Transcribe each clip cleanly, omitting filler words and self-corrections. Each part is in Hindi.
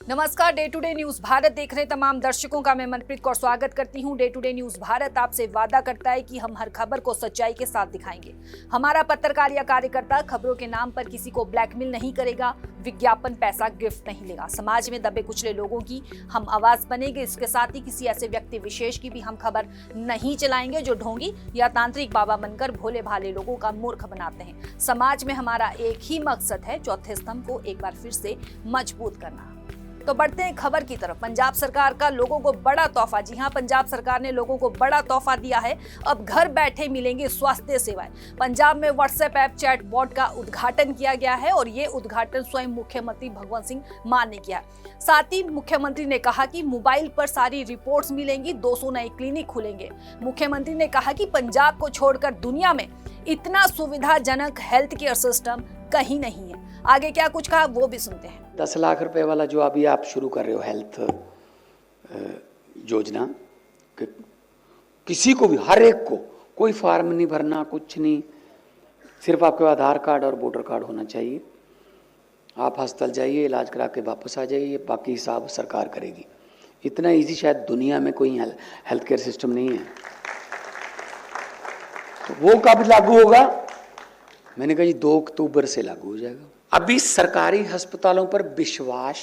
नमस्कार, day to day news Bharat देख रहे तमाम दर्शकों का मैं मनप्रीत कौर स्वागत करती हूं। Day to day news Bharat आपसे वादा करता है कि हम हर खबर को सच्चाई के साथ दिखाएंगे। हमारा पत्रकार या कार्यकर्ता खबरों के नाम पर किसी को ब्लैकमेल नहीं करेगा, विज्ञापन, पैसा, गिफ्ट नहीं लेगा। समाज में दबे कुचले लोगों की हम आवाज बनेंगे। इसके साथ ही किसी ऐसे व्यक्ति विशेष की भी हम खबर नहीं चलाएंगे जो ढोंगी या तांत्रिक बाबा बनकर भोले भाले लोगों का मूर्ख बनाते हैं। समाज में हमारा एक ही मकसद है, चौथे स्तंभ को एक बार फिर से मजबूत करना। तो बढ़ते हैं खबर की तरफ। पंजाब सरकार का लोगों को बड़ा तोहफा। जी हां, पंजाब सरकार ने लोगों को बड़ा तोहफा दिया है। अब घर बैठे मिलेंगी स्वास्थ्य सेवाएं। पंजाब में व्हाट्सएप ऐप चैट बॉट का उद्घाटन किया गया है और ये उद्घाटन स्वयं मुख्यमंत्री भगवंत सिंह मान ने किया। साथ ही मुख्यमंत्री ने कहा कि मोबाइल पर सारी रिपोर्ट्स मिलेंगी, 200 नए क्लिनिक खुलेंगे। मुख्यमंत्री ने कहा कि पंजाब को छोड़कर दुनिया में इतना सुविधाजनक हेल्थ केयर सिस्टम कहीं नहीं है। आगे क्या कुछ कहा वो भी सुनते हैं। 10 लाख रुपए वाला जो अभी आप शुरू कर रहे हो हेल्थ योजना, किसी को भी, हर एक को, कोई फार्म नहीं भरना, कुछ नहीं, सिर्फ आपके आधार कार्ड और वोटर कार्ड होना चाहिए। आप अस्पताल जाइए, इलाज करा के वापस आ जाइए, बाकी हिसाब सरकार करेगी। इतना इजी शायद दुनिया में कोई हेल्थ केयर सिस्टम नहीं है। तो वो कब लागू होगा? मैंने कहा जी 2 अक्टूबर से लागू हो जाएगा। अभी सरकारी अस्पतालों पर विश्वास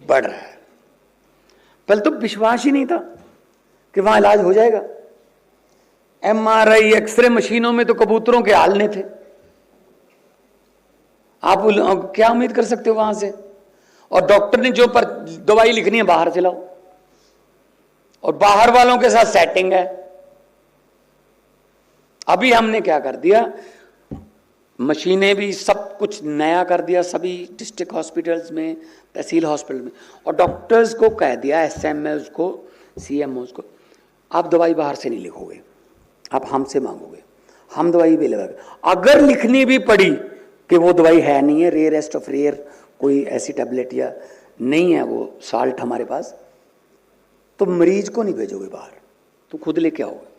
बढ़ रहा है। पहले तो विश्वास ही नहीं था कि वहां इलाज हो जाएगा। MRI, एक्सरे मशीनों में तो कबूतरों के आलने थे। आप क्या उम्मीद कर सकते हो वहां से? और डॉक्टर ने जो पर दवाई लिखनी है बाहर से लाओ, और बाहर वालों के साथ सेटिंग है। अभी हमने क्या कर दिया, मशीनें भी सब कुछ नया कर दिया सभी डिस्ट्रिक्ट हॉस्पिटल्स में, तहसील हॉस्पिटल में, और डॉक्टर्स को कह दिया, SMOs को, CMOs को, आप दवाई बाहर से नहीं लिखोगे, आप हमसे मांगोगे, हम दवाई भी लगाएंगे। अगर लिखनी भी पड़ी कि वो दवाई है नहीं है, रेयरेस्ट ऑफ रेयर कोई ऐसी टैबलेट या नहीं है वो साल्ट हमारे पास, तो मरीज को नहीं भेजोगे बाहर, तो खुद लेके आओगे।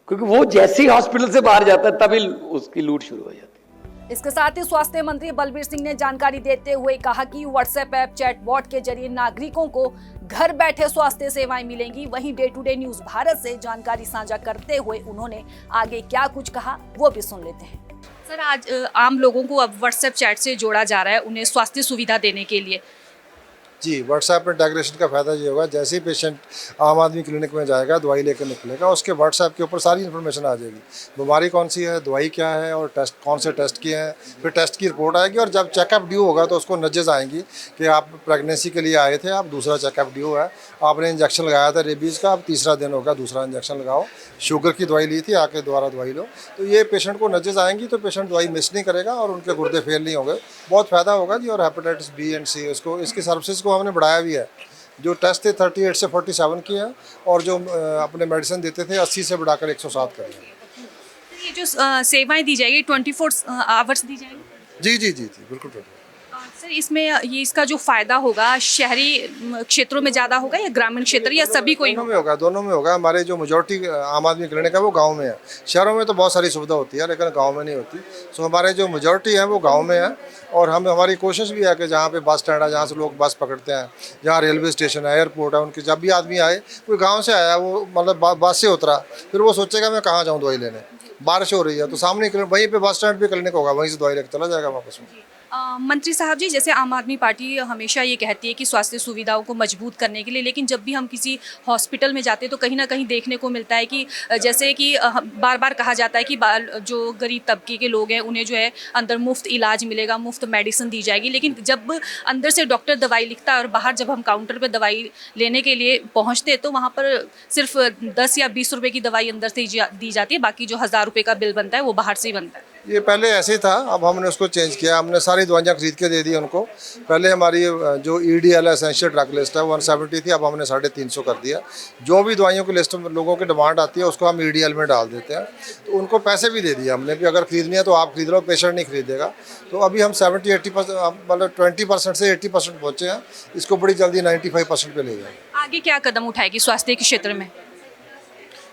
क्योंकि वो जैसे ही हॉस्पिटल से बाहर जाता है तभी उसकी लूट शुरू हो जाती है। इसके साथ ही स्वास्थ्य मंत्री बलबीर सिंह ने जानकारी देते हुए कहा कि व्हाट्सएप ऐप चैट बॉट के जरिए नागरिकों को घर बैठे स्वास्थ्य सेवाएं मिलेंगी। वहीं day to day news Bharat से जानकारी साझा करते हुए उन्होंने आगे क्या कुछ कहा वो भी सुन लेते हैं। सर, आज आम लोगों को अब व्हाट्सएप चैट से जोड़ा जा रहा है उन्हें स्वास्थ्य सुविधा देने के लिए। जी, व्हाट्सएप इंटीग्रेशन का फ़ायदा ये होगा, जैसे ही पेशेंट आम आदमी क्लिनिक में जाएगा, दवाई लेकर निकलेगा, उसके व्हाट्सएप के ऊपर सारी इन्फॉर्मेशन आ जाएगी। बीमारी कौन सी है, दवाई क्या है, और टेस्ट कौन से टेस्ट किए हैं, फिर टेस्ट की रिपोर्ट आएगी। और जब चेकअप ड्यू होगा तो उसको नजेस आएंगी कि आप प्रेगनेंसी के लिए आए थे, आप दूसरा चेकअप ड्यू है, आपने इंजेक्शन लगाया था रेबीज़ का, अब तीसरा दिन होगा, दूसरा इंजेक्शन लगाओ, शुगर की दवाई ली थी, आके दोबारा दवाई लो। तो ये पेशेंट को नजेस आएंगी तो पेशेंट दवाई मिस नहीं करेगा और उनके गुर्दे फेल नहीं होंगे। बहुत फ़ायदा होगा जी। और हेपेटाइटिस B एंड C, उसको, इसकी सर्विसेज को हमने बढ़ाया भी है। जो टेस्ट थे 38 से 47 किए हैं, और जो अपने मेडिसिन देते थे 80 से बढ़ाकर 107 कर दिए। ये जो सेवाएं दी जाएगी 24 आवर्स दी जाएगी? जी जी जी जी, बिल्कुल। सर, इसमें ये इसका जो फायदा होगा शहरी क्षेत्रों में ज़्यादा होगा या ग्रामीण क्षेत्र, या सभी को? दोनों में होगा, दोनों में होगा। हमारे जो मेजॉरिटी आम आदमी क्लिनिक है वो गांव में है। शहरों में तो बहुत सारी सुविधा होती है लेकिन गांव में नहीं होती। सो हमारे जो मेजॉरिटी है वो गांव में है। और हमारी कोशिश भी है कि जहाँ पे बस स्टैंड है, जहाँ से लोग बस पकड़ते हैं, जहाँ रेलवे स्टेशन है, एयरपोर्ट है, उनके जब भी आदमी आए, कोई गाँव से आया, वो मतलब बस से उतरा, फिर वो सोचेगा मैं कहाँ जाऊँ दवाई लेने, बारिश हो रही है तो सामने वहीं पे बस स्टैंड पे क्लिनिक होगा, वहीं से दवाई लेकर चला जाएगा वापस में। मंत्री साहब जी, जैसे आम आदमी पार्टी हमेशा ये कहती है कि स्वास्थ्य सुविधाओं को मजबूत करने के लिए, लेकिन जब भी हम किसी हॉस्पिटल में जाते हैं तो कहीं ना कहीं देखने को मिलता है कि जैसे कि बार बार कहा जाता है कि जो गरीब तबके के लोग हैं उन्हें जो है अंदर मुफ्त इलाज मिलेगा, मुफ्त मेडिसिन दी जाएगी। लेकिन जब अंदर से डॉक्टर दवाई लिखता है और बाहर जब हम काउंटर पर दवाई लेने के लिए पहुँचते हैं तो वहाँ पर सिर्फ 10 या 20 रुपये की दवाई अंदर से दी जाती है, बाकी जो 1000 रुपये का बिल बनता है वो बाहर से ही बनता है। ये पहले ऐसे ही था, अब हमने उसको चेंज किया। हमने सारी दवाइयाँ खरीद के दे दी उनको। पहले हमारी जो EDL एसेंशियल ड्रग लिस्ट है 170 थी, अब हमने 350 कर दिया। जो भी दवाइयों की लिस्ट में लोगों की डिमांड आती है उसको हम EDL में डाल देते हैं। तो उनको पैसे भी दे दिए हमने भी, अगर खरीदनी है तो आप खरीद लो, पेशेंट नहीं खरीदेगा। तो अभी हम 70-80%, मतलब 20% से 80% पहुँचे हैं। इसको बड़ी जल्दी 95% पे ले जाएंगे। आगे क्या कदम उठाएगी स्वास्थ्य के क्षेत्र में?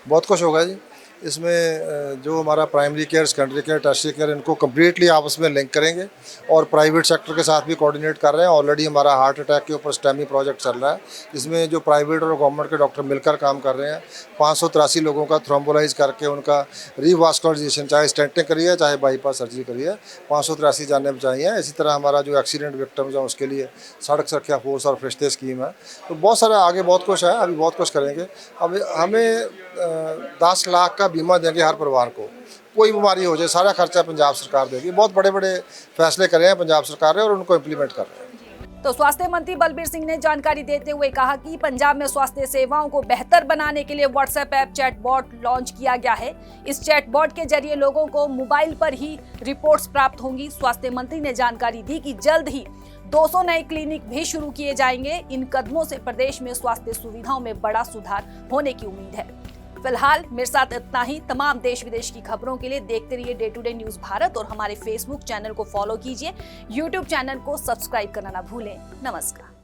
बहुत कुछ होगा जी। इसमें जो हमारा primary care, secondary care, tertiary care, इनको कम्प्लीटली आपस में लिंक करेंगे और प्राइवेट सेक्टर के साथ भी कोऑर्डिनेट कर रहे हैं। ऑलरेडी हमारा हार्ट अटैक के ऊपर स्टेमी प्रोजेक्ट चल रहा है, इसमें जो प्राइवेट और गवर्नमेंट के डॉक्टर मिलकर काम कर रहे हैं। 583 लोगों का थ्रोम्बोलाइज करके उनका रिवास्कुलराइजेशन, चाहे स्टेंटिंग करी है चाहे बाईपास सर्जरी करी है, 583 जानें बचाई हैं। इसी तरह हमारा जो एक्सीडेंट विक्टिम्स हैं उसके लिए सड़क सुरक्षा फोर्स और फरिश्ते स्कीम है। तो बहुत सारा आगे बहुत कुछ है, अभी बहुत कुछ करेंगे। अब हमें 10 लाख का बीमा देंगे हर परिवार को, कोई बीमारी हो जाए सारा खर्चा पंजाब सरकार देगी। बहुत बड़े बड़े फैसले करे हैं पंजाब सरकार ने और उनको इम्प्लीमेंट कर रहे हैं। तो स्वास्थ्य मंत्री बलबीर सिंह ने जानकारी देते हुए कहा कि पंजाब में स्वास्थ्य सेवाओं को बेहतर बनाने के लिए व्हाट्सएप ऐप चैटबॉट लॉन्च किया गया है। इस चैटबॉट के जरिए लोगों को मोबाइल पर ही रिपोर्ट्स प्राप्त होंगी। स्वास्थ्य मंत्री ने जानकारी दी कि जल्द ही 200 नए क्लिनिक भी शुरू किए जाएंगे। इन कदमों से प्रदेश में स्वास्थ्य सुविधाओं में बड़ा सुधार होने की उम्मीद है। फिलहाल मेरे साथ इतना ही। तमाम देश विदेश की खबरों के लिए देखते रहिए day to day news Bharat और हमारे फेसबुक चैनल को फॉलो कीजिए, यूट्यूब चैनल को सब्सक्राइब करना ना भूलें। नमस्कार।